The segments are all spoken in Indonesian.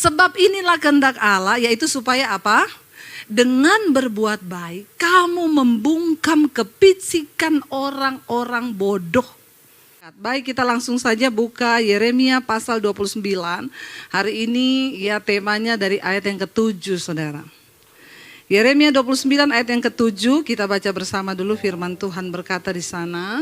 Sebab inilah kehendak Allah, yaitu supaya apa? Dengan berbuat baik, kamu membungkam kepicikan orang-orang bodoh. Baik, kita langsung saja buka Yeremia pasal 29. Hari ini ya temanya dari ayat yang ke-7, saudara. Yeremia 29 ayat yang ke-7, kita baca bersama dulu firman Tuhan berkata di sana.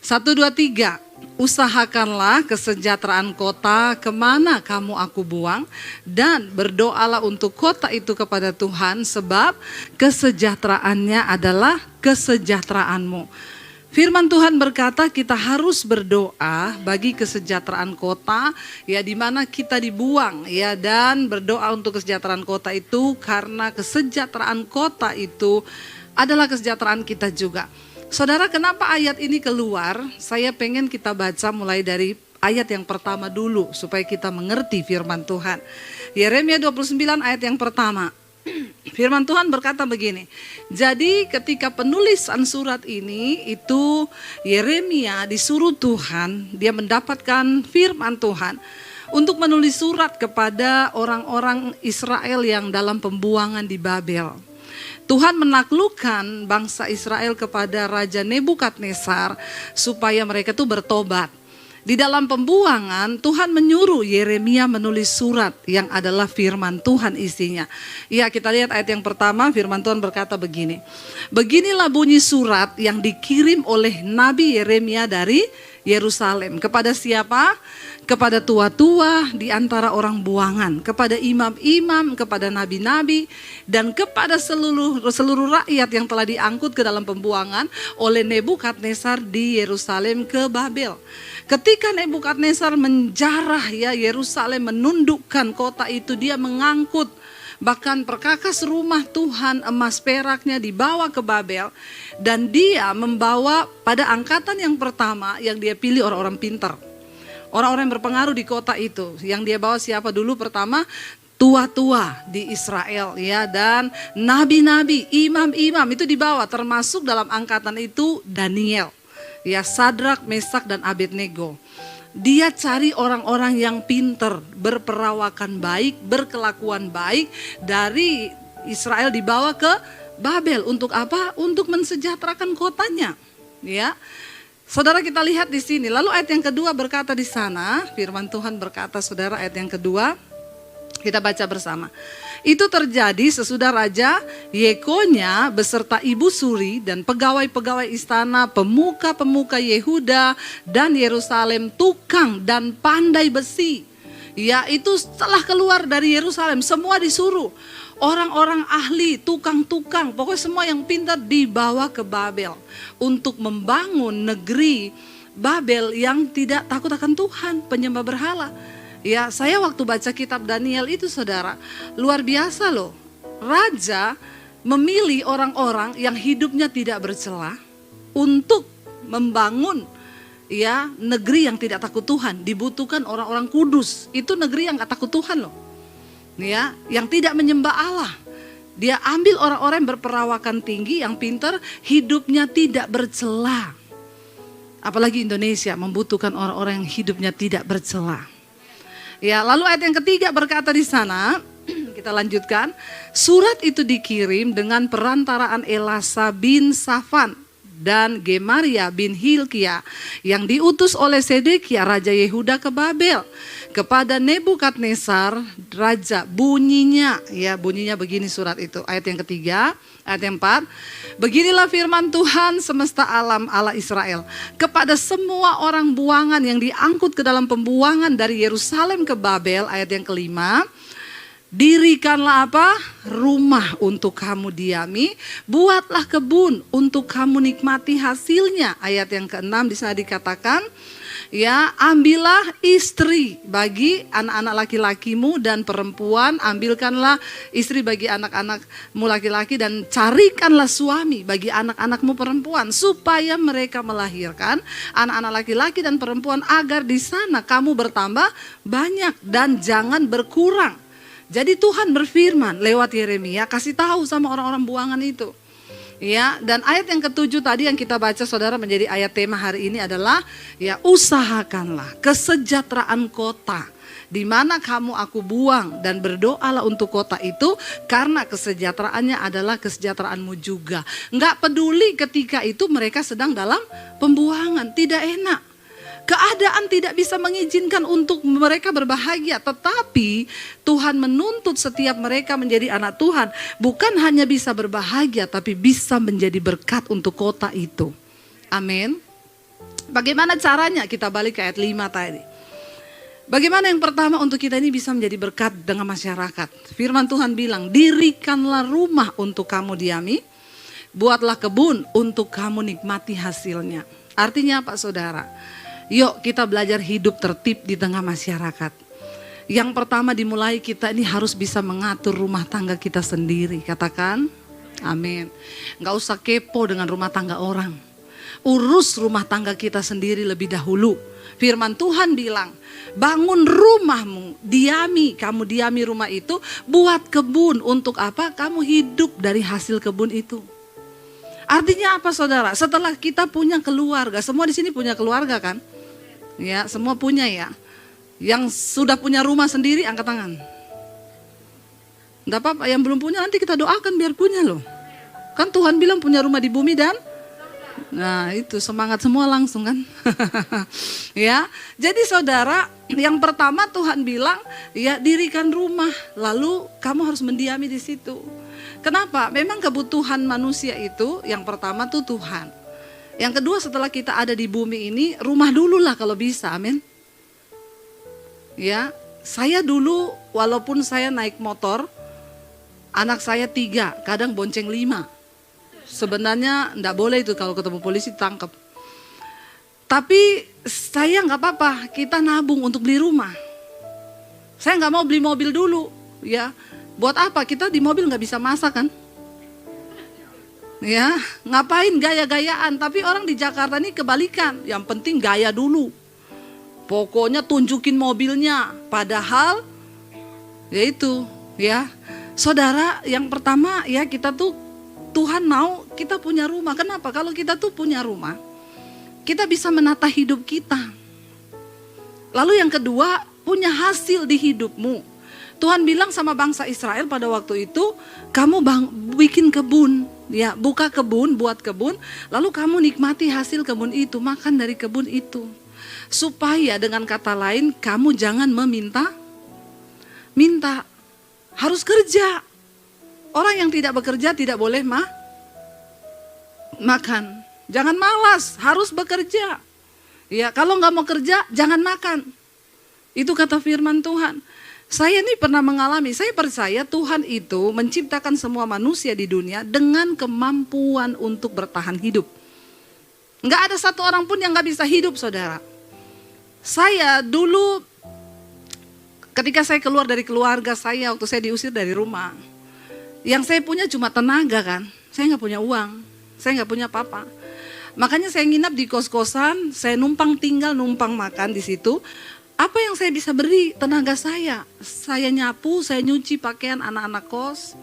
1, 2, 3, usahakanlah kesejahteraan kota kemana kamu aku buang, dan berdoalah untuk kota itu kepada Tuhan, sebab kesejahteraannya adalah kesejahteraanmu. Firman Tuhan berkata kita harus berdoa bagi kesejahteraan kota, ya di mana kita dibuang, ya, dan berdoa untuk kesejahteraan kota itu karena kesejahteraan kota itu adalah kesejahteraan kita juga. Saudara, kenapa ayat ini keluar? Saya pengen kita baca mulai dari ayat yang pertama dulu supaya kita mengerti firman Tuhan. Yeremia 29 ayat yang pertama. Firman Tuhan berkata begini, jadi ketika penulisan surat ini itu Yeremia disuruh Tuhan, dia mendapatkan firman Tuhan untuk menulis surat kepada orang-orang Israel yang dalam pembuangan di Babel. Tuhan menaklukkan bangsa Israel kepada Raja Nebukadnezar supaya mereka itu bertobat. Di dalam pembuangan, Tuhan menyuruh Yeremia menulis surat yang adalah firman Tuhan isinya. Ya, kita lihat ayat yang pertama, firman Tuhan berkata begini. Beginilah bunyi surat yang dikirim oleh Nabi Yeremia dari Yerusalem. Kepada siapa? Kepada tua-tua di antara orang buangan, kepada imam-imam, kepada nabi-nabi, dan kepada seluruh rakyat yang telah diangkut ke dalam pembuangan oleh Nebukadnezar di Yerusalem ke Babel. Ketika Nebukadnezar menjarah ya Yerusalem, menundukkan kota itu, dia mengangkut bahkan perkakas rumah Tuhan, emas peraknya dibawa ke Babel, dan dia membawa pada angkatan yang pertama yang dia pilih orang-orang pintar. Orang-orang yang berpengaruh di kota itu, yang dia bawa siapa dulu pertama? Tua-tua di Israel ya, dan nabi-nabi, imam-imam itu dibawa, termasuk dalam angkatan itu Daniel. Ya, Sadrak, Mesak, dan Abednego. Dia cari orang-orang yang pinter, berperawakan baik, berkelakuan baik dari Israel dibawa ke Babel. Untuk apa? Untuk mensejahterakan kotanya. Ya, saudara, kita lihat di sini. Lalu ayat yang kedua berkata di sana, firman Tuhan berkata, saudara, ayat yang kedua, kita baca bersama. Itu terjadi sesudah Raja Yekonya beserta ibu suri dan pegawai-pegawai istana, pemuka-pemuka Yehuda dan Yerusalem, tukang dan pandai besi. Ya, itu setelah keluar dari Yerusalem, semua disuruh. Orang-orang ahli, tukang-tukang, pokoknya semua yang pintar dibawa ke Babel. Untuk membangun negeri Babel yang tidak takut akan Tuhan, penyembah berhala. Ya, saya waktu baca kitab Daniel itu, saudara, luar biasa loh. Raja memilih orang-orang yang hidupnya tidak bercela untuk membangun ya negeri yang tidak takut Tuhan. Dibutuhkan orang-orang kudus. Itu negeri yang gak takut Tuhan loh. Ya, yang tidak menyembah Allah. Dia ambil orang-orang yang berperawakan tinggi, yang pintar, hidupnya tidak bercela. Apalagi Indonesia membutuhkan orang-orang yang hidupnya tidak bercela. Ya, lalu ayat yang ketiga berkata di sana, kita lanjutkan. Surat itu dikirim dengan perantaraan Elasa bin Safan dan Gemaria bin Hilkia yang diutus oleh Sedekia Raja Yehuda ke Babel kepada Nebukadnezar Raja. Bunyinya begini surat itu. Ayat yang ketiga, ayat yang 4. Beginilah firman Tuhan semesta alam Allah Israel kepada semua orang buangan yang diangkut ke dalam pembuangan dari Yerusalem ke Babel. Ayat yang kelima. Dirikanlah apa? Rumah untuk kamu diami, buatlah kebun untuk kamu nikmati hasilnya. Ayat yang ke-6 di sana dikatakan, ya, ambillah istri bagi anak-anak laki-lakimu dan perempuan, ambilkanlah istri bagi anak-anakmu laki-laki dan carikanlah suami bagi anak-anakmu perempuan supaya mereka melahirkan anak-anak laki-laki dan perempuan agar di sana kamu bertambah banyak dan jangan berkurang. Jadi Tuhan berfirman lewat Yeremia, kasih tahu sama orang-orang buangan itu. Ya, dan ayat yang ke-7 tadi yang kita baca, saudara, menjadi ayat tema hari ini adalah ya, usahakanlah kesejahteraan kota Di mana kamu aku buang, dan berdoalah untuk kota itu, karena kesejahteraannya adalah kesejahteraanmu juga. Nggak peduli ketika itu mereka sedang dalam pembuangan, tidak enak. Keadaan tidak bisa mengizinkan untuk mereka berbahagia, tetapi Tuhan menuntut setiap mereka menjadi anak Tuhan. Bukan hanya bisa berbahagia, tapi bisa menjadi berkat untuk kota itu. Amin. Bagaimana caranya? Kita balik ke ayat 5 tadi. Bagaimana yang pertama untuk kita ini bisa menjadi berkat dengan masyarakat? Firman Tuhan bilang, dirikanlah rumah untuk kamu diami, buatlah kebun untuk kamu nikmati hasilnya. Artinya apa, saudara? Yuk kita belajar hidup tertib di tengah masyarakat. Yang pertama dimulai, kita ini harus bisa mengatur rumah tangga kita sendiri. Katakan, amin. Gak usah kepo dengan rumah tangga orang. Urus rumah tangga kita sendiri lebih dahulu. Firman Tuhan bilang, bangun rumahmu, kamu diami rumah itu, buat kebun. Untuk apa? Kamu hidup dari hasil kebun itu. Artinya apa, saudara? Setelah kita punya keluarga, semua di sini punya keluarga kan? Ya, semua punya ya. Yang sudah punya rumah sendiri, angkat tangan. Enggak apa-apa, yang belum punya nanti kita doakan biar punya loh. Kan Tuhan bilang punya rumah di bumi dan... Nah itu semangat semua langsung kan. Ya, jadi saudara, yang pertama Tuhan bilang, ya dirikan rumah, lalu kamu harus mendiami di situ. Kenapa? Memang kebutuhan manusia itu yang pertama tuh Tuhan. Yang kedua, setelah kita ada di bumi ini, rumah dulu lah kalau bisa, amin. Ya, saya dulu walaupun saya naik motor, anak saya 3, kadang bonceng 5. Sebenarnya enggak boleh itu, kalau ketemu polisi tangkap. Tapi saya nggak apa-apa, kita nabung untuk beli rumah. Saya nggak mau beli mobil dulu, ya. Buat apa? Kita di mobil nggak bisa masak kan? Ya, ngapain gaya-gayaan? Tapi orang di Jakarta ini kebalikan. Yang penting gaya dulu. Pokoknya tunjukin mobilnya. Padahal, ya itu, ya. Saudara, yang pertama ya kita tuh, Tuhan mau kita punya rumah. Kenapa? Kalau kita tuh punya rumah, kita bisa menata hidup kita. Lalu yang kedua, punya hasil di hidupmu. Tuhan bilang sama bangsa Israel pada waktu itu, kamu bikin kebun, ya, buka kebun, buat kebun, lalu kamu nikmati hasil kebun itu, makan dari kebun itu. Supaya dengan kata lain, kamu jangan minta, harus kerja. Orang yang tidak bekerja tidak boleh makan. Jangan malas, harus bekerja. Ya, kalau nggak mau kerja, jangan makan. Itu kata firman Tuhan. Saya ini pernah mengalami, saya percaya Tuhan itu menciptakan semua manusia di dunia dengan kemampuan untuk bertahan hidup. Nggak ada satu orang pun yang nggak bisa hidup, saudara. Saya dulu, ketika saya keluar dari keluarga saya, waktu saya diusir dari rumah, yang saya punya cuma tenaga kan, saya nggak punya uang, saya nggak punya apa-apa. Makanya saya nginap di kos-kosan, saya numpang tinggal, numpang makan di situ. Apa yang saya bisa beri? Tenaga saya. Saya nyapu, saya nyuci pakaian anak-anak kos,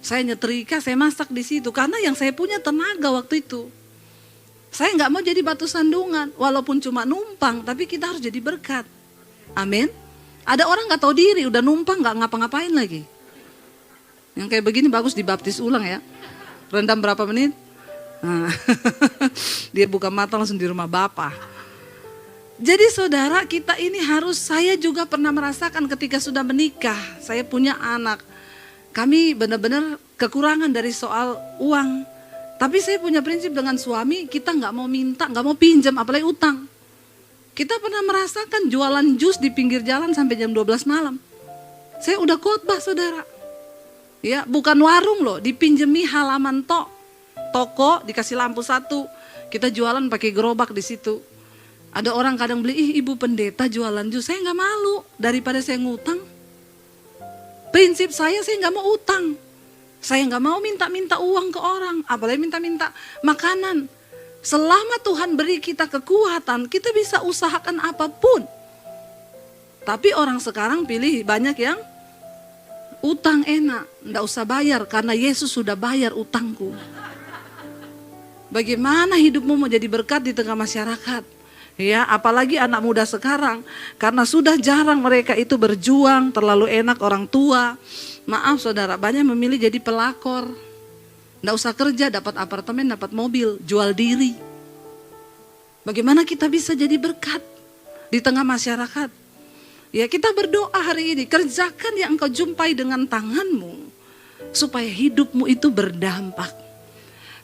saya nyetrika, saya masak di situ. Karena yang saya punya tenaga waktu itu. Saya nggak mau jadi batu sandungan, walaupun cuma numpang, tapi kita harus jadi berkat. Amin. Ada orang nggak tahu diri, udah numpang nggak ngapa-ngapain lagi. Yang kayak begini bagus dibaptis ulang ya. Rendam berapa menit? Nah, dia buka mata langsung di rumah Bapak. Jadi saudara, kita ini harus, saya juga pernah merasakan ketika sudah menikah, saya punya anak. Kami benar-benar kekurangan dari soal uang. Tapi saya punya prinsip dengan suami, kita nggak mau minta, nggak mau pinjam, apalagi utang. Kita pernah merasakan jualan jus di pinggir jalan sampai jam 12 malam. Saya udah khotbah, saudara. Ya, bukan warung loh, dipinjemi halaman toko, dikasih lampu 1. Kita jualan pakai gerobak di situ. Ada orang kadang beli, ih ibu pendeta jualan jus, saya nggak malu daripada saya ngutang. Prinsip saya nggak mau utang. Saya nggak mau minta-minta uang ke orang, apalagi minta-minta makanan. Selama Tuhan beri kita kekuatan, kita bisa usahakan apapun. Tapi orang sekarang pilih banyak yang utang enak, nggak usah bayar karena Yesus sudah bayar utangku. Bagaimana hidupmu mau jadi berkat di tengah masyarakat? Ya, apalagi anak muda sekarang, karena sudah jarang mereka itu berjuang, terlalu enak orang tua. Maaf saudara, banyak memilih jadi pelakor. Nggak usah kerja, dapat apartemen, dapat mobil, jual diri. Bagaimana kita bisa jadi berkat di tengah masyarakat? Ya, kita berdoa hari ini, kerjakan yang engkau jumpai dengan tanganmu, supaya hidupmu itu berdampak.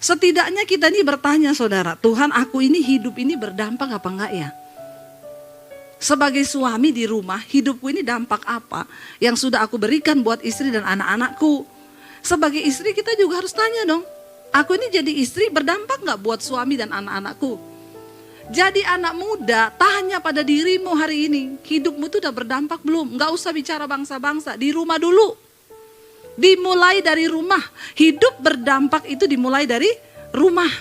Setidaknya kita ini bertanya saudara, Tuhan aku ini hidup ini berdampak apa enggak ya? Sebagai suami di rumah, hidupku ini dampak apa yang sudah aku berikan buat istri dan anak-anakku? Sebagai istri kita juga harus tanya dong, aku ini jadi istri berdampak enggak buat suami dan anak-anakku? Jadi anak muda, tanya pada dirimu hari ini, hidupmu itu udah berdampak belum? Enggak usah bicara bangsa-bangsa, di rumah dulu. Dimulai dari rumah, hidup berdampak itu dimulai dari rumah.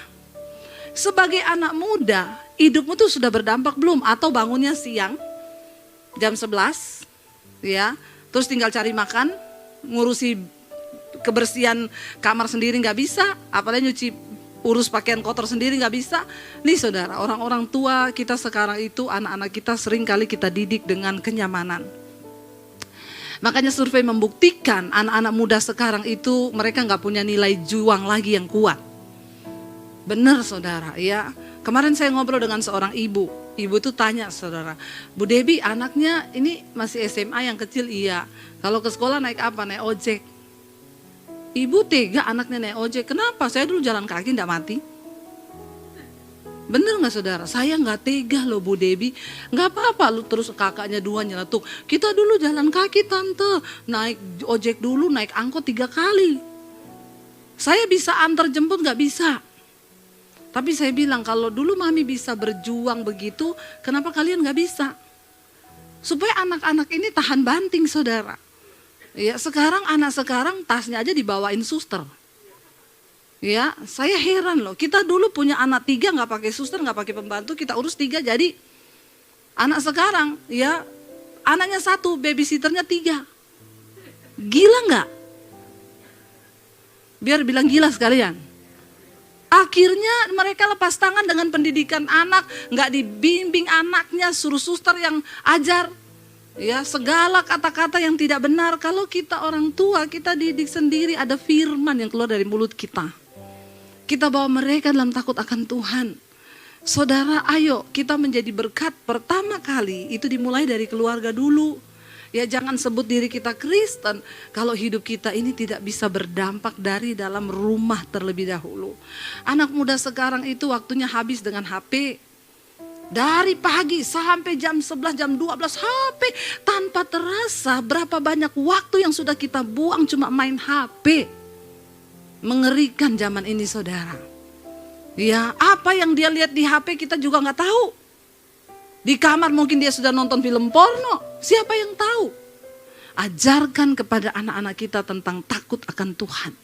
Sebagai anak muda, hidupmu tuh sudah berdampak belum? Atau bangunnya siang, jam 11, ya, terus tinggal cari makan, ngurusi kebersihan kamar sendiri nggak bisa, apalagi nyuci urus pakaian kotor sendiri nggak bisa. Nih saudara, orang-orang tua kita sekarang itu, anak-anak kita sering kali kita didik dengan kenyamanan. Makanya survei membuktikan anak-anak muda sekarang itu mereka nggak punya nilai juang lagi yang kuat. Benar saudara ya. Kemarin saya ngobrol dengan seorang ibu. Ibu itu tanya saudara, Bu Debi anaknya ini masih SMA yang kecil iya. Kalau ke sekolah naik apa? Naik ojek. Ibu tega anaknya naik ojek. Kenapa? Saya dulu jalan kaki nggak mati. Bener gak saudara? Saya gak tega loh Bu Debi. Gak apa-apa lu terus kakaknya dua nyeletuk. Kita dulu jalan kaki tante. Naik ojek dulu, naik angkot 3 kali. Saya bisa antar jemput gak bisa. Tapi saya bilang kalau dulu mami bisa berjuang begitu, kenapa kalian gak bisa? Supaya anak-anak ini tahan banting saudara. Ya, sekarang anak sekarang tasnya aja dibawain suster. Ya, saya heran loh. Kita dulu punya anak 3 nggak pakai suster, nggak pakai pembantu, kita urus 3 jadi anak sekarang, ya anaknya 1, babysitternya 3. Gila nggak? Biar bilang gila sekalian. Akhirnya mereka lepas tangan dengan pendidikan anak, nggak dibimbing anaknya, suruh suster yang ajar. Ya, segala kata-kata yang tidak benar. Kalau kita orang tua, kita didik sendiri, ada firman yang keluar dari mulut kita. Kita bawa mereka dalam takut akan Tuhan. Saudara, ayo kita menjadi berkat pertama kali itu dimulai dari keluarga dulu. Ya, jangan sebut diri kita Kristen kalau hidup kita ini tidak bisa berdampak dari dalam rumah terlebih dahulu. Anak muda sekarang itu waktunya habis dengan HP. Dari pagi sampai jam 11, jam 12 HP. Tanpa terasa berapa banyak waktu yang sudah kita buang cuma main HP. Mengerikan zaman ini saudara. Ya, apa yang dia lihat di HP kita juga nggak tahu. Di kamar mungkin dia sudah nonton film porno. Siapa yang tahu? Ajarkan kepada anak-anak kita tentang takut akan Tuhan.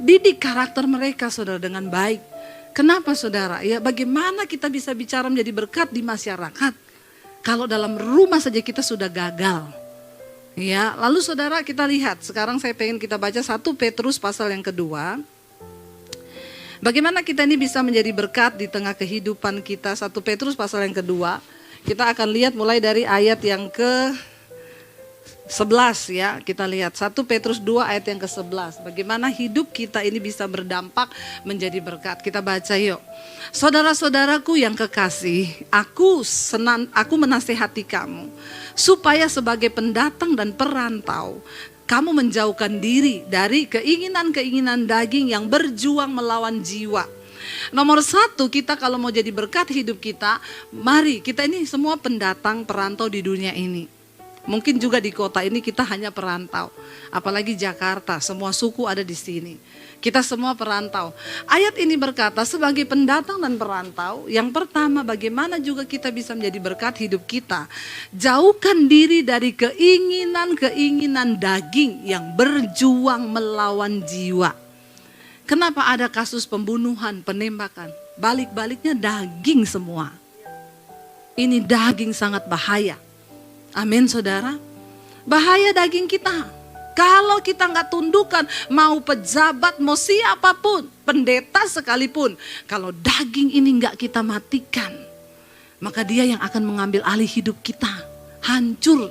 Didik karakter mereka saudara dengan baik. Kenapa saudara? Ya, bagaimana kita bisa bicara menjadi berkat di masyarakat kalau dalam rumah saja kita sudah gagal? Ya, lalu saudara kita lihat, sekarang saya pengen kita baca 1 Petrus pasal yang kedua. Bagaimana kita ini bisa menjadi berkat di tengah kehidupan kita. 1 Petrus pasal yang kedua, kita akan lihat mulai dari ayat yang ke-11 ya. Kita lihat 1 Petrus 2 ayat yang ke-11. Bagaimana hidup kita ini bisa berdampak menjadi berkat. Kita baca yuk. Saudara-saudaraku yang kekasih, aku menasehati kamu supaya sebagai pendatang dan perantau kamu menjauhkan diri dari keinginan-keinginan daging yang berjuang melawan jiwa. Nomor 1, kita kalau mau jadi berkat hidup kita, mari kita ini semua pendatang perantau di dunia ini. Mungkin juga di kota ini kita hanya perantau, apalagi Jakarta, semua suku ada di sini. Kita semua perantau. Ayat ini berkata sebagai pendatang dan perantau, yang pertama bagaimana juga kita bisa menjadi berkat hidup kita. Jauhkan diri dari keinginan-keinginan daging yang berjuang melawan jiwa. Kenapa ada kasus pembunuhan, penembakan? Balik-baliknya daging semua. Ini daging sangat bahaya. Amin saudara. Bahaya daging kita. Kalau kita nggak tundukkan, mau pejabat, mau siapapun, pendeta sekalipun, kalau daging ini nggak kita matikan, maka dia yang akan mengambil alih hidup kita. Hancur.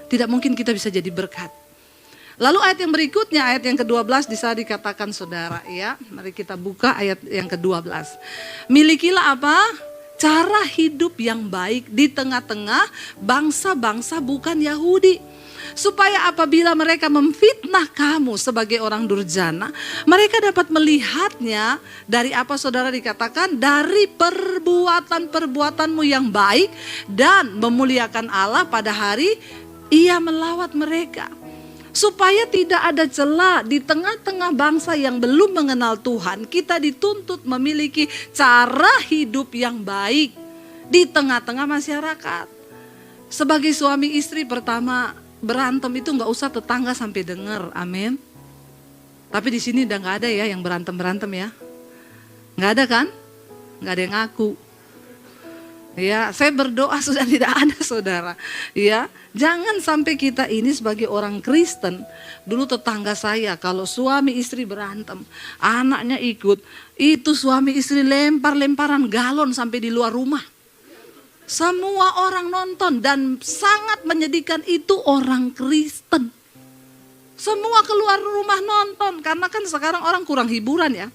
Tidak mungkin kita bisa jadi berkat. Lalu ayat yang berikutnya, ayat yang ke-12 bisa dikatakan saudara ya. Mari kita buka ayat yang ke-12. Milikilah apa? Cara hidup yang baik di tengah-tengah bangsa-bangsa bukan Yahudi. Supaya apabila mereka memfitnah kamu sebagai orang durjana, mereka dapat melihatnya dari apa saudara dikatakan? Dari perbuatan-perbuatanmu yang baik dan memuliakan Allah pada hari ia melawat mereka. Supaya tidak ada celah di tengah-tengah bangsa yang belum mengenal Tuhan, kita dituntut memiliki cara hidup yang baik di tengah-tengah masyarakat. Sebagai suami istri pertama, berantem itu nggak usah tetangga sampai dengar, amin. Tapi di sini udah nggak ada ya yang berantem ya, nggak ada kan? Nggak ada yang ngaku. Ya, saya berdoa sudah tidak ada saudara. Ya, jangan sampai kita ini sebagai orang Kristen, dulu tetangga saya kalau suami istri berantem, anaknya ikut, itu suami istri lempar-lemparan galon sampai di luar rumah. Semua orang nonton dan sangat menyedihkan, itu orang Kristen. Semua keluar rumah nonton karena kan sekarang orang kurang hiburan ya.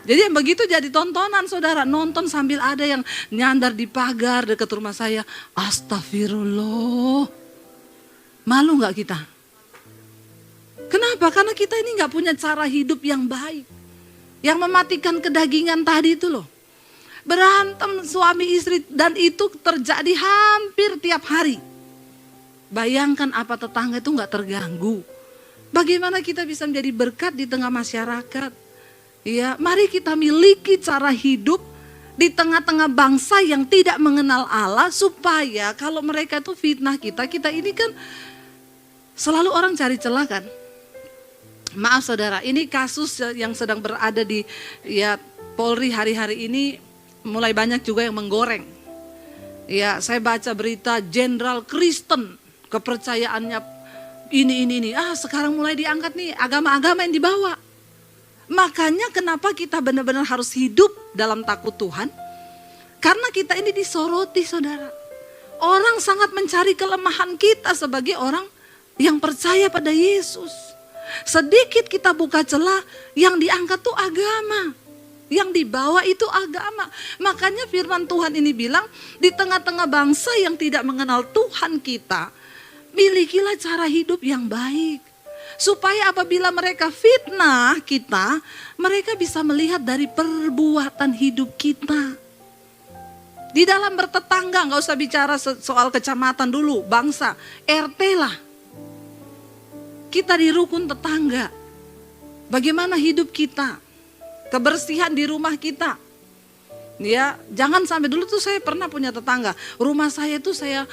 Jadi yang begitu jadi tontonan saudara, nonton sambil ada yang nyandar di pagar dekat rumah saya. Astagfirullah. Malu gak kita? Kenapa? Karena kita ini gak punya cara hidup yang baik. Yang mematikan kedagingan tadi itu loh. Berantem suami istri dan itu terjadi hampir tiap hari. Bayangkan apa tetangga itu gak terganggu. Bagaimana kita bisa menjadi berkat di tengah masyarakat. Ya, mari kita miliki cara hidup di tengah-tengah bangsa yang tidak mengenal Allah. Supaya kalau mereka itu fitnah kita, kita ini kan selalu orang cari celah kan. Maaf saudara, ini kasus yang sedang berada di ya Polri hari-hari ini. Mulai banyak juga yang menggoreng. Ya, saya baca berita Jenderal Kristen, kepercayaannya ini. Sekarang mulai diangkat nih agama-agama yang dibawa. Makanya kenapa kita benar-benar harus hidup dalam takut Tuhan? Karena kita ini disoroti saudara. Orang sangat mencari kelemahan kita sebagai orang yang percaya pada Yesus. Sedikit kita buka celah, yang diangkat tuh agama. Yang dibawa itu agama. Makanya firman Tuhan ini bilang, di tengah-tengah bangsa yang tidak mengenal Tuhan kita, milikilah cara hidup yang baik. Supaya apabila mereka fitnah kita, mereka bisa melihat dari perbuatan hidup kita. Di dalam bertetangga, gak usah bicara soal kecamatan dulu, bangsa, RT lah. Kita di rukun tetangga. Bagaimana hidup kita? Kebersihan di rumah kita. Ya, jangan sampai dulu tuh saya pernah punya tetangga. Rumah saya tuh saya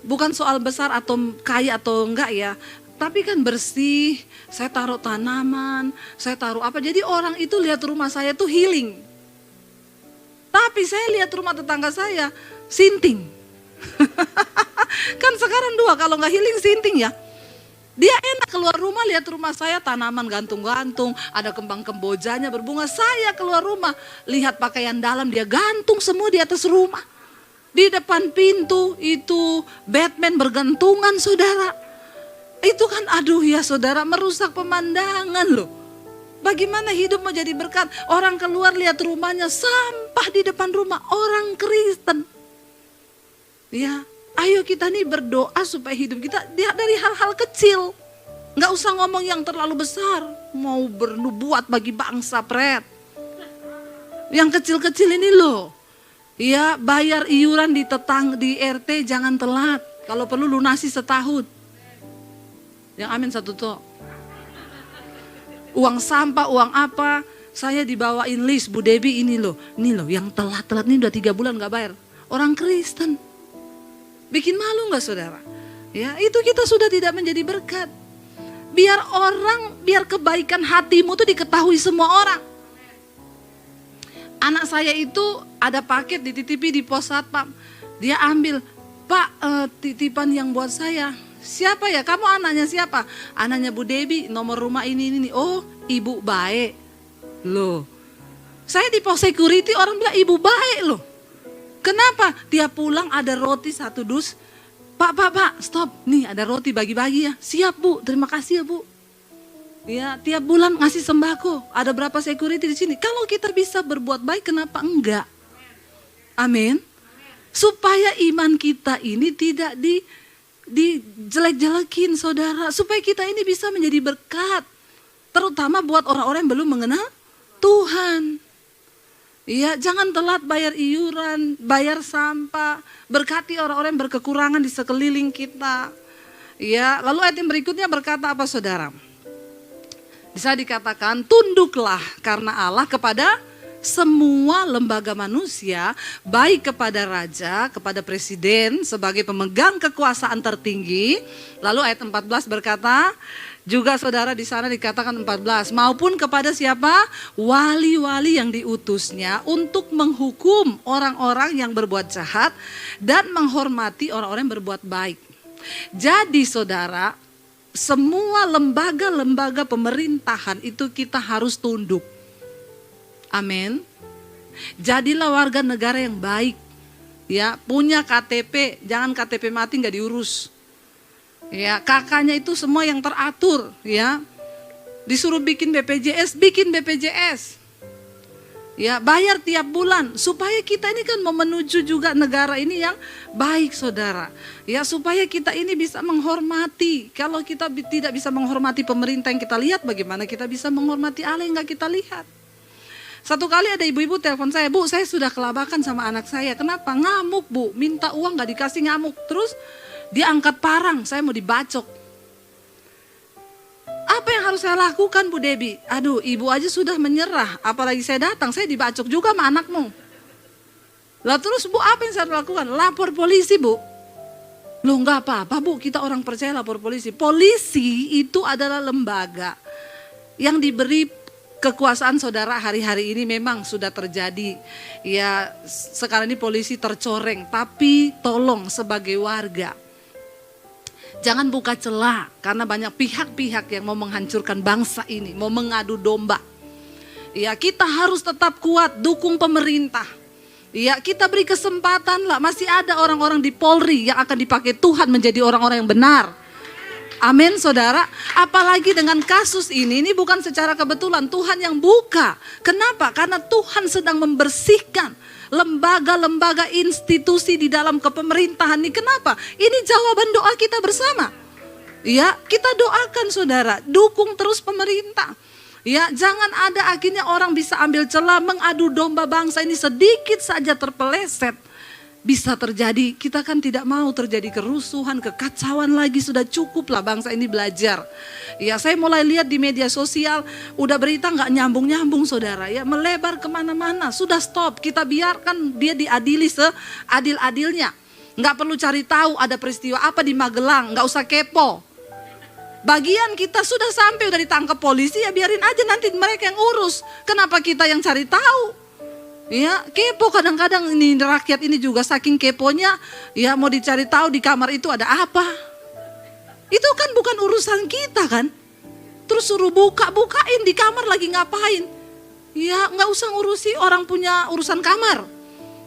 bukan soal besar atau kaya atau enggak ya. Tapi kan bersih, saya taruh tanaman, saya taruh apa. Jadi orang itu lihat rumah saya tuh healing. Tapi saya lihat rumah tetangga saya, sinting. Kan sekarang dua, kalau nggak healing sinting ya. Dia enak keluar rumah, lihat rumah saya tanaman gantung-gantung, ada kembang kembojanya berbunga. Saya keluar rumah, lihat pakaian dalam dia gantung semua di atas rumah. Di depan pintu itu Batman bergantungan saudara. Itu kan aduh ya saudara, merusak pemandangan loh. Bagaimana hidup mau jadi berkat? Orang keluar lihat rumahnya, sampah di depan rumah orang Kristen. Ya, ayo kita nih berdoa supaya hidup kita dari hal-hal kecil. Nggak usah ngomong yang terlalu besar. Mau bernubuat bagi bangsa pret. Yang kecil-kecil ini loh. Ya, bayar iuran di RT jangan telat. Kalau perlu lunasi setahun. Yang amin satu tok. Uang sampah, uang apa, saya dibawain list, Bu Debi ini loh yang telat-telat ini udah 3 bulan gak bayar. Orang Kristen. Bikin malu gak saudara? Ya, itu kita sudah tidak menjadi berkat. Biar kebaikan hatimu tuh diketahui semua orang. Anak saya itu ada paket dititipi di pos satpam. Dia ambil, Pak titipan yang buat saya. Siapa ya? Kamu anaknya siapa? Anaknya Bu Debi, nomor rumah ini. Oh, ibu baik. Loh, saya di pos security orang bilang ibu baik loh. Kenapa? Tiap pulang ada roti 1 dus. Pak, stop. Nih ada roti bagi-bagi ya. Siap Bu, terima kasih ya Bu. Ya, tiap bulan ngasih sembako. Ada berapa security di sini? Kalau kita bisa berbuat baik, kenapa enggak? Amin. Supaya iman kita ini tidak dijelek-jelekin saudara. Supaya kita ini bisa menjadi berkat. Terutama buat orang-orang yang belum mengenal Tuhan. Iya, jangan telat bayar iuran, bayar sampah. Berkati orang-orang yang berkekurangan di sekeliling kita. Iya, lalu ayat yang berikutnya berkata apa saudara? Bisa dikatakan tunduklah karena Allah kepada semua lembaga manusia, baik kepada raja, kepada presiden sebagai pemegang kekuasaan tertinggi. Lalu ayat 14 berkata, juga saudara di sana dikatakan 14, maupun kepada siapa? Wali-wali yang diutusnya untuk menghukum orang-orang yang berbuat jahat dan menghormati orang-orang yang berbuat baik. Jadi saudara, semua lembaga-lembaga pemerintahan itu kita harus tunduk. Amin. Jadilah warga negara yang baik. Ya, punya KTP, jangan KTP mati nggak diurus. Ya, kakaknya itu semua yang teratur, ya. Disuruh bikin BPJS, bikin BPJS. Ya, bayar tiap bulan supaya kita ini kan mau menuju juga negara ini yang baik, saudara. Ya, supaya kita ini bisa menghormati. Kalau kita tidak bisa menghormati pemerintah yang kita lihat, bagaimana kita bisa menghormati Allah yang nggak kita lihat? Satu kali ada ibu-ibu telepon saya, Bu, saya sudah kelabakan sama anak saya. Kenapa? Ngamuk Bu, minta uang nggak dikasih, ngamuk. Terus dia angkat parang, saya mau dibacok. Apa yang harus saya lakukan Bu Debbie? Aduh, ibu aja sudah menyerah, apalagi saya datang, saya dibacok juga sama anakmu. Lah terus Bu, apa yang saya lakukan? Lapor polisi Bu. Loh nggak apa-apa Bu, kita orang percaya lapor polisi. Polisi itu adalah lembaga yang diberi kekuasaan saudara hari-hari ini memang sudah terjadi. Ya sekarang ini polisi tercoreng, tapi tolong sebagai warga, jangan buka celah karena banyak pihak-pihak yang mau menghancurkan bangsa ini, mau mengadu domba. Ya, kita harus tetap kuat, dukung pemerintah. Ya, kita beri kesempatan lah, masih ada orang-orang di Polri yang akan dipakai Tuhan menjadi orang-orang yang benar. Amin saudara, apalagi dengan kasus ini bukan secara kebetulan, Tuhan yang buka. Kenapa? Karena Tuhan sedang membersihkan lembaga-lembaga institusi di dalam kepemerintahan ini. Kenapa? Ini jawaban doa kita bersama. Ya, kita doakan saudara, dukung terus pemerintah. Ya, jangan ada akhirnya orang bisa ambil celah mengadu domba bangsa ini, sedikit saja terpeleset. Bisa terjadi, kita kan tidak mau terjadi kerusuhan, kekacauan lagi, sudah cukuplah bangsa ini belajar. Ya, saya mulai lihat di media sosial, udah berita nggak nyambung-nyambung saudara, ya melebar kemana-mana, sudah stop, kita biarkan dia diadili seadil-adilnya. Nggak perlu cari tahu ada peristiwa apa di Magelang, nggak usah kepo. Bagian kita sudah sampai, udah ditangkap polisi, ya biarin aja nanti mereka yang urus. Kenapa kita yang cari tahu? Ya, kepo kadang-kadang ini rakyat ini juga saking keponya, ya mau dicari tahu di kamar itu ada apa. Itu kan bukan urusan kita kan. Terus suruh bukain di kamar lagi ngapain. Ya nggak usah ngurusi orang punya urusan kamar.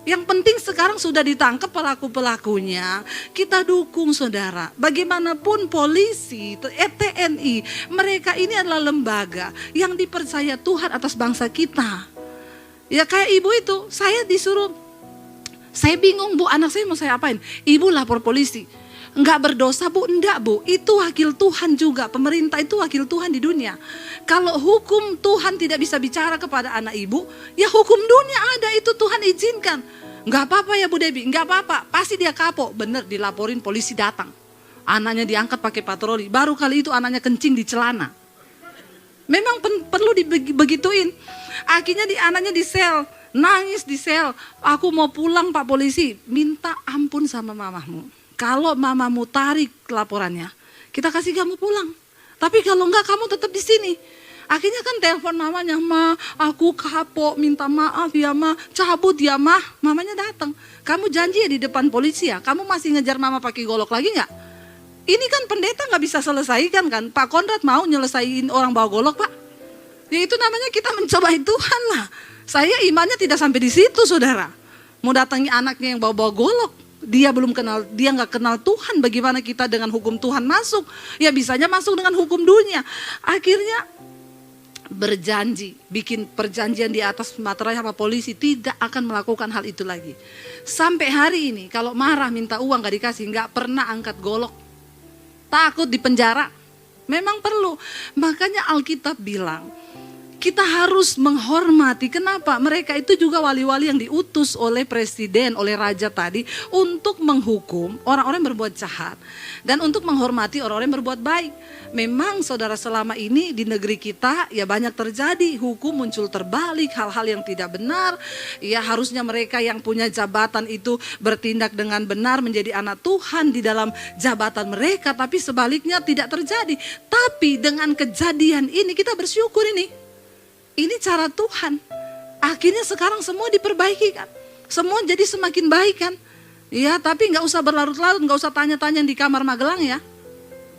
Yang penting sekarang sudah ditangkap pelaku-pelakunya, kita dukung saudara. Bagaimanapun polisi, TNI, mereka ini adalah lembaga yang dipercaya Tuhan atas bangsa kita. Ya kayak ibu itu, saya disuruh, saya bingung Bu, anak saya mau saya apain? Ibu lapor polisi. Enggak berdosa Bu, enggak Bu, itu wakil Tuhan juga, pemerintah itu wakil Tuhan di dunia. Kalau hukum Tuhan tidak bisa bicara kepada anak ibu, ya hukum dunia ada, itu Tuhan izinkan. Enggak apa-apa ya Bu Debbie, enggak apa-apa, pasti dia kapok. Bener, dilaporin polisi datang. Anaknya diangkat pakai patroli, baru kali itu anaknya kencing di celana. Memang perlu dibegituin. Akhirnya anaknya di sel, nangis di sel. Aku mau pulang Pak Polisi, minta ampun sama mamahmu. Kalau mamamu tarik laporannya, kita kasih kamu pulang. Tapi kalau enggak kamu tetap di sini. Akhirnya kan telepon mamanya, Ma, aku kapok, minta maaf ya Ma, cabut ya Ma. Mamanya datang. Kamu janji ya di depan polisi ya, kamu masih ngejar mama pakai golok lagi enggak? Ini kan pendeta nggak bisa selesaikan kan, Pak Konrad mau nyelesain orang bawa golok Pak? Ya itu namanya kita mencobai Tuhan lah. Saya imannya tidak sampai di situ saudara. mau datangi anaknya yang bawa-bawa golok. Dia belum kenal, dia nggak kenal Tuhan. Bagaimana kita dengan hukum Tuhan masuk? Ya bisanya masuk dengan hukum dunia. Akhirnya berjanji, bikin perjanjian di atas materai sama polisi, tidak akan melakukan hal itu lagi. Sampai hari ini kalau marah minta uang gak dikasih, nggak pernah angkat golok. Takut di penjara. Memang perlu. Makanya Alkitab bilang, kita harus menghormati. Kenapa? Mereka itu juga wali-wali yang diutus oleh presiden, oleh raja tadi untuk menghukum orang-orang yang berbuat jahat dan untuk menghormati orang-orang yang berbuat baik. Memang saudara, selama ini di negeri kita ya banyak terjadi hukum muncul terbalik, hal-hal yang tidak benar. Ya harusnya mereka yang punya jabatan itu bertindak dengan benar, menjadi anak Tuhan di dalam jabatan mereka, tapi sebaliknya tidak terjadi. Tapi dengan kejadian ini kita bersyukur ini. Ini cara Tuhan. Akhirnya sekarang semua diperbaiki kan. Semua jadi semakin baik kan. Ya, tapi gak usah berlarut-larut, gak usah tanya-tanya di kamar Magelang ya.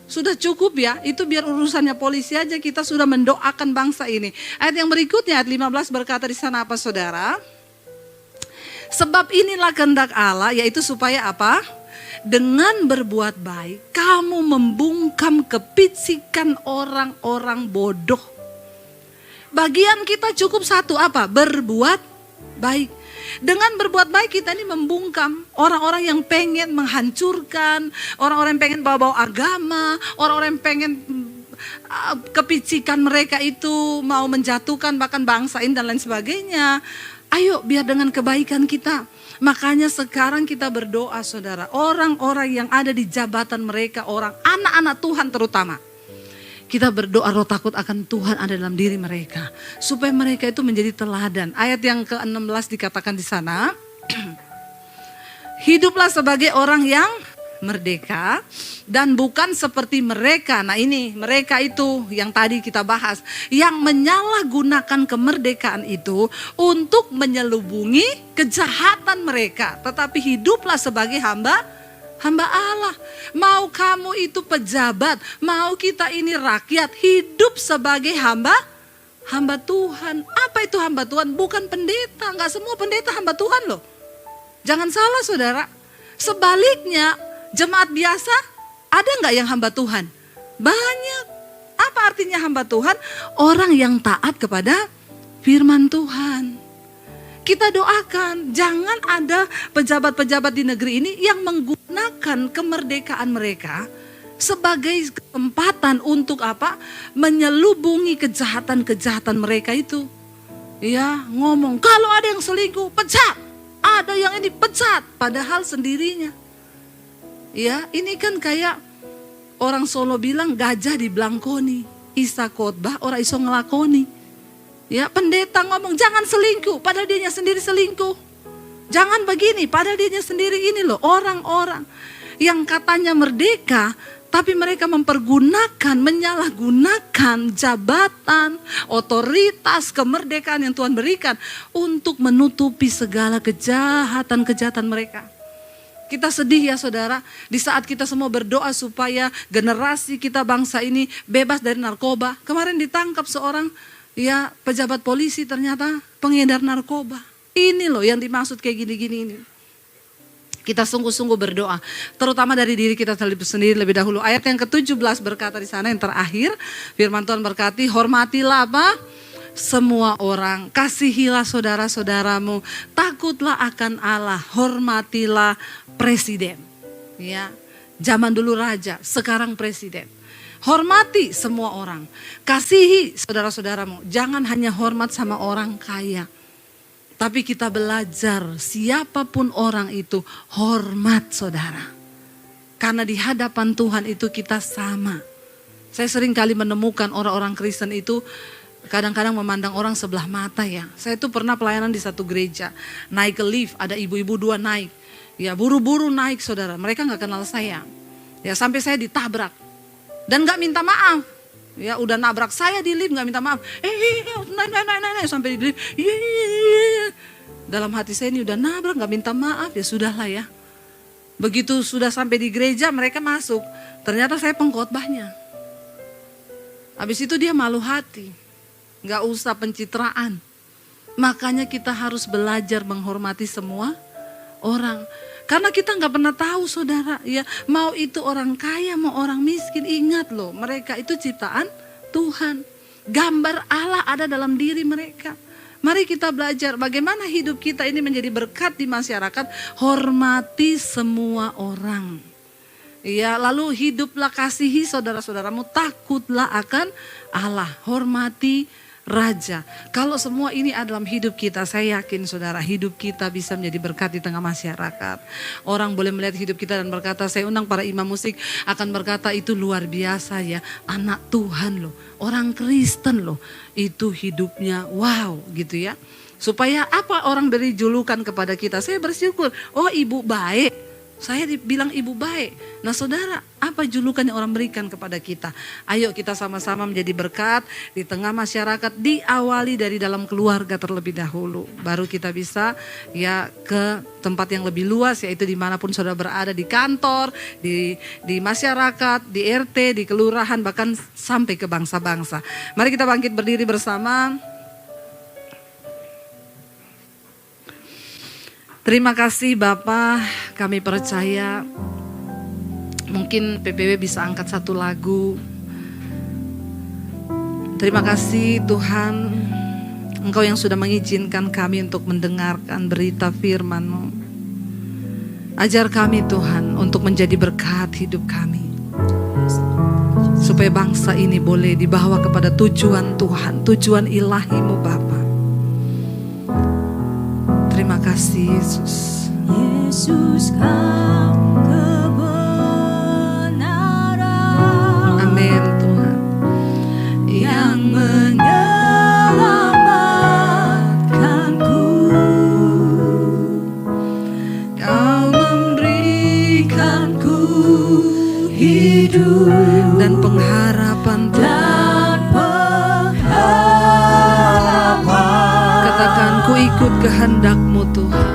Sudah cukup ya, itu biar urusannya polisi aja. Kita sudah mendoakan bangsa ini. Ayat yang berikutnya, ayat 15 berkata di sana apa saudara? Sebab inilah kehendak Allah, yaitu supaya apa? Dengan berbuat baik, kamu membungkam kepicikan orang-orang bodoh. Bagian kita cukup satu apa? Berbuat baik. Dengan berbuat baik kita ini membungkam orang-orang yang pengen menghancurkan, orang-orang yang pengen bawa-bawa agama, orang-orang yang pengen kepicikan mereka itu mau menjatuhkan bahkan bangsa ini dan lain sebagainya. Ayo biar dengan kebaikan kita. Makanya sekarang kita berdoa saudara, orang-orang yang ada di jabatan mereka, orang anak-anak Tuhan terutama. Kita berdoa roh takut akan Tuhan ada dalam diri mereka. Supaya mereka itu menjadi teladan. Ayat yang ke-16 dikatakan di sana. Hiduplah sebagai orang yang merdeka. Dan bukan seperti mereka. Nah ini mereka itu yang tadi kita bahas. Yang menyalahgunakan kemerdekaan itu untuk menyelubungi kejahatan mereka. Tetapi hiduplah sebagai hamba Allah. Mau kamu itu pejabat, mau kita ini rakyat, hidup sebagai hamba Tuhan. Apa itu hamba Tuhan? Bukan pendeta. Enggak semua pendeta hamba Tuhan loh. Jangan salah saudara. Sebaliknya jemaat biasa ada enggak yang hamba Tuhan? Banyak. Apa artinya hamba Tuhan? Orang yang taat kepada firman Tuhan. Kita doakan jangan ada pejabat-pejabat di negeri ini yang menggunakan kemerdekaan mereka sebagai kesempatan untuk apa? Menyelubungi kejahatan-kejahatan mereka itu. Ya, ngomong kalau ada yang selingkuh, pecat. Ada yang ini pecat, padahal sendirinya. Ya, ini kan kayak orang Solo bilang gajah di belangkoni, isa khotbah ora iso ngelakoni. Ya, pendeta ngomong jangan selingkuh, padahal dianya sendiri selingkuh. Jangan begini, padahal dianya sendiri ini loh. Orang-orang yang katanya merdeka, tapi mereka mempergunakan, menyalahgunakan jabatan, otoritas, kemerdekaan yang Tuhan berikan untuk menutupi segala kejahatan-kejahatan mereka. Kita sedih ya saudara, di saat kita semua berdoa supaya generasi kita bangsa ini bebas dari narkoba. Kemarin ditangkap seorang ya pejabat polisi ternyata pengedar narkoba. Ini loh yang dimaksud kayak gini-gini ini. Kita sungguh-sungguh berdoa. Terutama dari diri kita sendiri lebih dahulu. Ayat yang ke-17 berkata di sana yang terakhir. Firman Tuhan berkati, hormatilah apa? Semua orang. Kasihilah saudara-saudaramu. Takutlah akan Allah. Hormatilah presiden. Ya, zaman dulu raja, sekarang presiden. Hormati semua orang. Kasihi saudara-saudaramu. Jangan hanya hormat sama orang kaya. Tapi kita belajar siapapun orang itu hormat saudara. Karena di hadapan Tuhan itu kita sama. Saya sering kali menemukan orang-orang Kristen itu kadang-kadang memandang orang sebelah mata ya. Saya tuh pernah pelayanan di satu gereja. Naik ke lift, ada ibu-ibu 2 naik. Ya buru-buru naik saudara. Mereka gak kenal saya. Ya sampai saya ditabrak. Dan gak minta maaf. Ya udah nabrak saya di lift gak minta maaf. Naik sampai di lift. Dalam hati saya ini udah nabrak gak minta maaf. Ya sudahlah ya. Begitu sudah sampai di gereja mereka masuk. Ternyata saya pengkhotbahnya. Habis itu dia malu hati. Gak usah pencitraan. Makanya kita harus belajar menghormati semua orang. Karena kita nggak pernah tahu saudara ya, mau itu orang kaya mau orang miskin, ingat loh mereka itu ciptaan Tuhan. Gambar Allah ada dalam diri mereka. Mari kita belajar bagaimana hidup kita ini menjadi berkat di masyarakat. Hormati semua orang. Ya, lalu hiduplah kasihi saudara-saudaramu, takutlah akan Allah, hormati Raja. Kalau semua ini ada dalam hidup kita, saya yakin saudara, hidup kita bisa menjadi berkat di tengah masyarakat. Orang boleh melihat hidup kita dan berkata, saya undang para imam musik akan berkata itu luar biasa ya, anak Tuhan loh, orang Kristen loh, itu hidupnya wow gitu ya. Supaya apa orang beri julukan kepada kita, saya bersyukur, oh ibu baik. Saya dibilang ibu baik. Nah saudara, apa julukan yang orang berikan kepada kita? Ayo kita sama-sama menjadi berkat di tengah masyarakat. Diawali dari dalam keluarga terlebih dahulu. Baru kita bisa ya ke tempat yang lebih luas, yaitu dimanapun saudara berada, di kantor, di masyarakat, di RT, di kelurahan, bahkan sampai ke bangsa-bangsa. Mari kita bangkit berdiri bersama. Terima kasih Bapak, kami percaya mungkin PPW bisa angkat satu lagu. Terima kasih Tuhan, Engkau yang sudah mengizinkan kami untuk mendengarkan berita firman-Mu. Ajar kami Tuhan untuk menjadi berkat hidup kami. Supaya bangsa ini boleh dibawa kepada tujuan Tuhan, tujuan ilahi-Mu Bapa. Terima kasih Yesus. Yesus Kau kebenaran. Amin Tuhan. Yang menyelamatkanku. Kau memberikanku hidup dan pengharapan Tuhan. Katakan ku ikut kehendak-Mu Tuhan.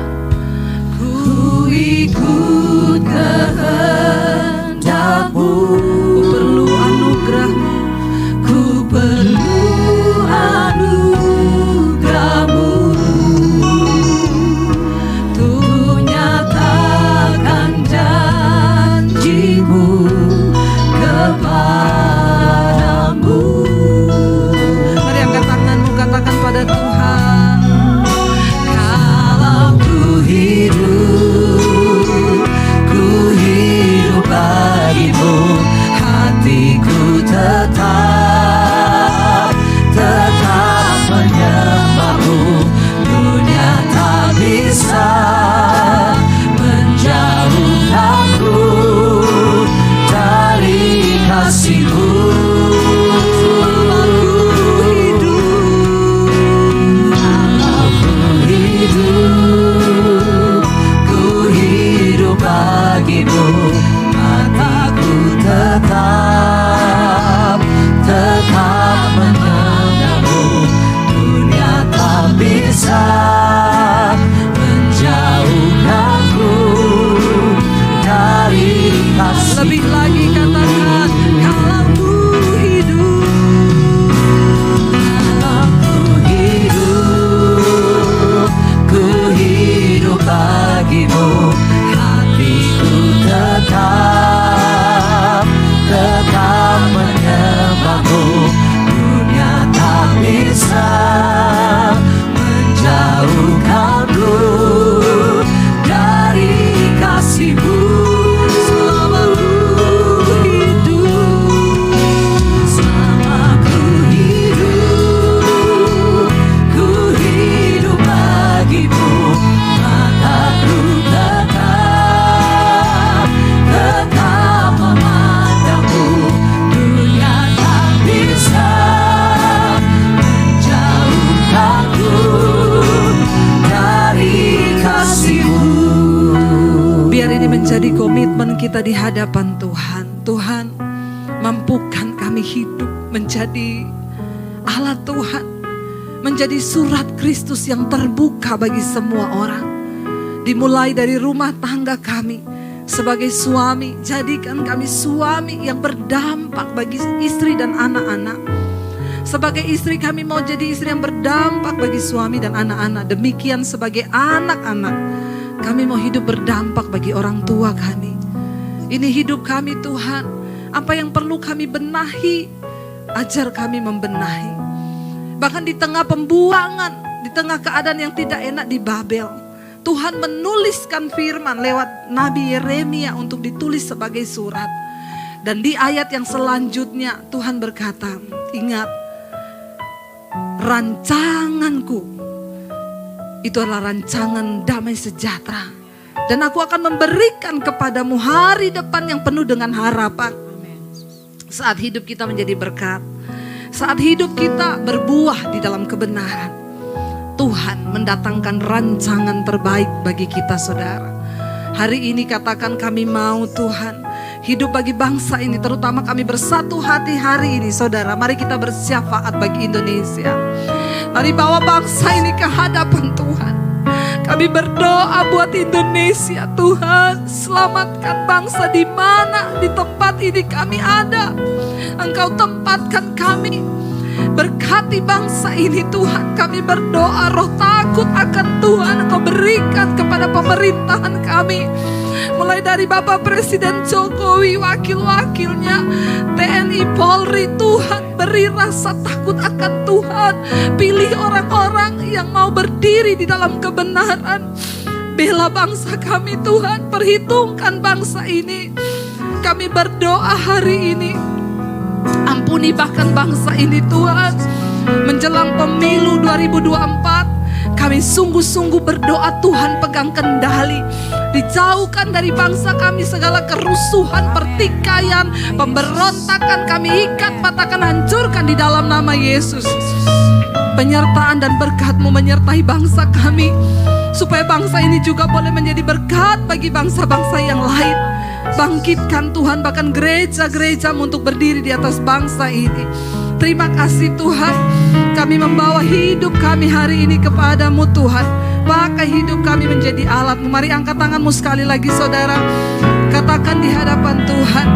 Ku ikut kehendak-Mu. Ku perlu anugerah-Mu. Ku perlu anugerah-Mu. Tuh nyatakan janji-Mu kepadamu. Mari angkat tanganmu, katakan pada Tuhan. Kalau ku hidup bagimu, hatiku tetap menyembahmu. Dunia tak bisa menjauhkanku dari kasih-Mu. Tetap menyembahmu. Dunia tak bisa menjauhkanku dari kasih-Mu. Lebih lagi katakan, kalau ku hidup. Ku hidup bagimu, hatiku tetap menyembahmu. Dunia tak bisa menjauhkanku dari kasih-Mu. Selama ku hidup bagimu, mataku tetap memandangmu. Dunia tak bisa menjauhkanku dari kasih-Mu. Biar ini menjadi komitmen kita di hadapan Tuhan. Tuhan, mampukan kami hidup menjadi alat Tuhan, menjadi surat Kristus yang terbuka bagi semua orang. Dimulai dari rumah tangga kami. Sebagai suami, jadikan kami suami yang berdampak bagi istri dan anak-anak. Sebagai istri kami mau jadi istri yang berdampak bagi suami dan anak-anak. Demikian sebagai anak-anak, Kami mau hidup berdampak bagi orang tua kami. Ini hidup kami Tuhan. Apa yang perlu kami benahi, ajar kami membenahi. Bahkan di tengah pembuangan, di tengah keadaan yang tidak enak di Babel, Tuhan menuliskan firman lewat Nabi Yeremia untuk ditulis sebagai surat. Dan di ayat yang selanjutnya Tuhan berkata, ingat, rancanganku itu adalah rancangan damai sejahtera. Dan aku akan memberikan kepadamu hari depan yang penuh dengan harapan. Saat hidup kita menjadi berkat, saat hidup kita berbuah di dalam kebenaran, Tuhan mendatangkan rancangan terbaik bagi kita saudara. Hari ini katakan kami mau Tuhan hidup bagi bangsa ini, terutama kami bersatu hati hari ini saudara. Mari kita bersyafaat bagi Indonesia. Mari bawa bangsa ini ke hadapan Tuhan. Kami berdoa buat Indonesia Tuhan. Selamatkan bangsa di mana di tempat ini kami ada. Engkau tempatkan kami. Berkati bangsa ini Tuhan. Kami berdoa roh takut akan Tuhan Engkau berikan kepada pemerintahan kami. Mulai dari Bapak Presiden Jokowi, wakil-wakilnya, TNI, Polri, Tuhan beri rasa takut akan Tuhan. Pilih orang-orang yang mau berdiri di dalam kebenaran. Bela bangsa kami Tuhan, perhitungkan bangsa ini. Kami berdoa hari ini, ampuni bahkan bangsa ini Tuhan. Menjelang pemilu 2024, kami sungguh-sungguh berdoa Tuhan pegang kendali. Dijauhkan dari bangsa kami segala kerusuhan, pertikaian, pemberontakan. Kami ikat, patahkan, hancurkan di dalam nama Yesus. Penyertaan dan berkat-Mu menyertai bangsa kami, supaya bangsa ini juga boleh menjadi berkat bagi bangsa-bangsa yang lain. Bangkitkan Tuhan bahkan gereja-gereja-Mu untuk berdiri di atas bangsa ini. Terima kasih Tuhan. Kami membawa hidup kami hari ini kepada-Mu Tuhan. Pakai hidup kami menjadi alat-Mu. Mari angkat tanganmu sekali lagi saudara. Katakan di hadapan Tuhan,